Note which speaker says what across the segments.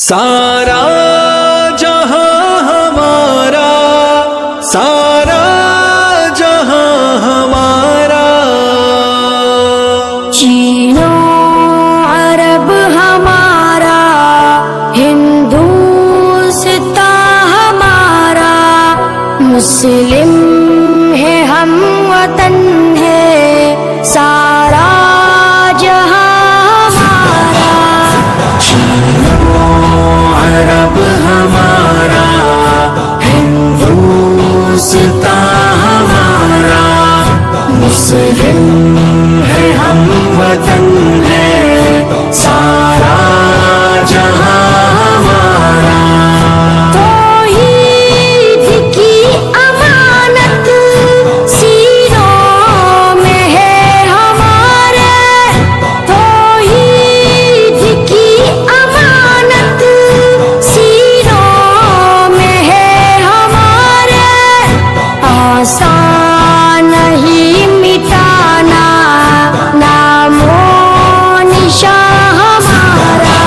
Speaker 1: سارا جہاں ہمارا، سارا جہاں ہمارا،
Speaker 2: چین و عرب ہمارا، ہندوستان ہمارا، مسلم ہے ہم وطن ہے سارا جہاں ہمارا،
Speaker 1: عرب ہمارا، ہندوستان ہمارا، مسلم ہے ہم وطن ہے سارا جہاں ہمارا۔
Speaker 2: توحید کی امانت سینوں میں ہے ہمارے، توحید کی امانت سینوں میں ہے ہمارے، آسان نہیں مٹانا نام و نشان ہمارا،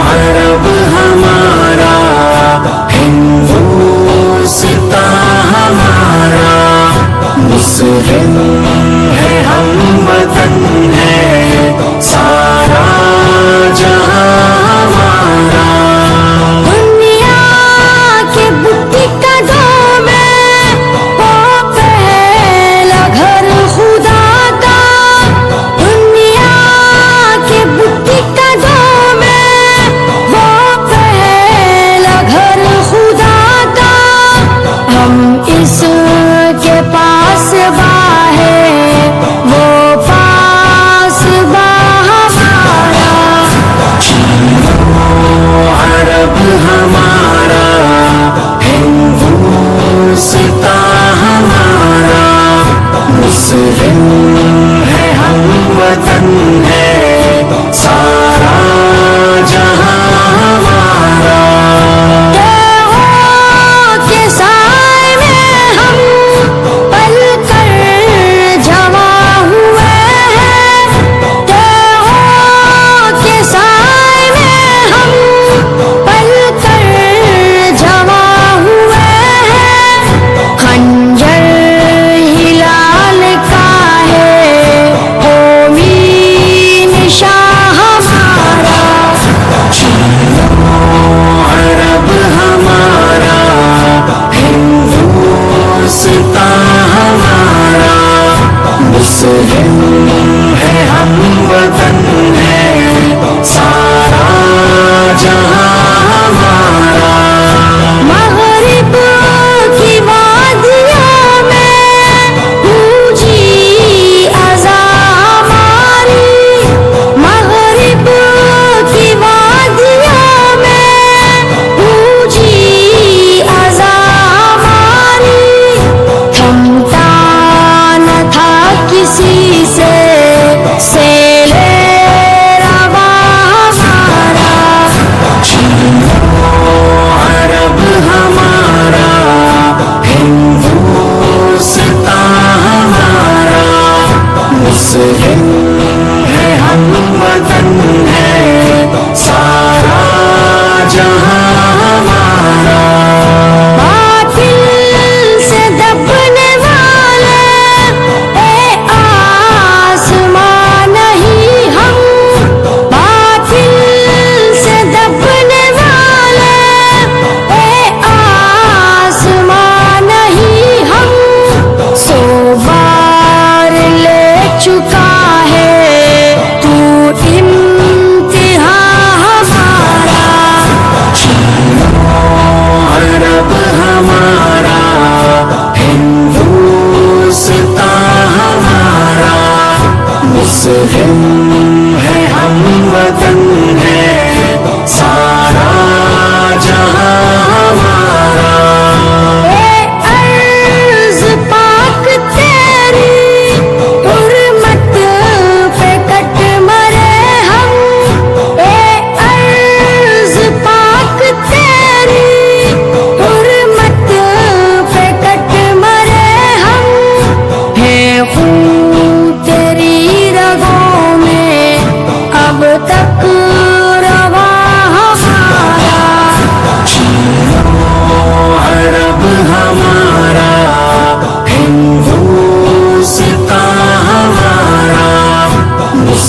Speaker 1: عرب ہمارا، ہندوستان ہمارا، مسلم ہے ہم وطن ہے سارا جہاں ہمارا۔
Speaker 2: دنیا کے بت قدوں میں وہ پہلا گھر خدا کا، دنیا کے بت قدوں میں وہ پہلا گھر خدا کا، ہم اس کے پاس ہے وہ پاس ہمارا،
Speaker 1: عرب ہمارا، ہندوستان ہمارا، مسلم ہے ہم وطن ہے سارا جہاں ہمارا۔
Speaker 2: دیووں کے سائے میں ہم پل کر جمع ہوئے ہیں، دیووں کے سائے میں ہم پل کر جمع ہوئے ہیں، خنجر ہلال کا ہے قومی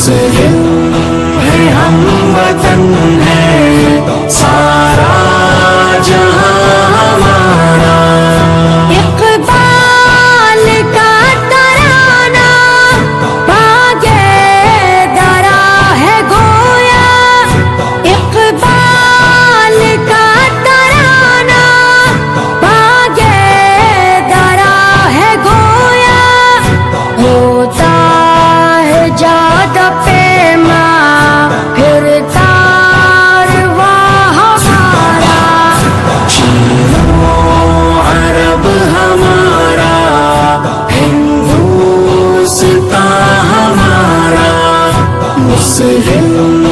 Speaker 1: مسلم ہے ہم وطن ہے سارا جہاں ہمارا
Speaker 2: اقبال کا ترانہ باغے درا ہے گویا اقبال کا ترانہ باغے درا ہے گویا ہوتا ہے جاد پیما پھر کارواں ہمارا
Speaker 1: عرب ہمارا ہندوستان ہمارا مسلم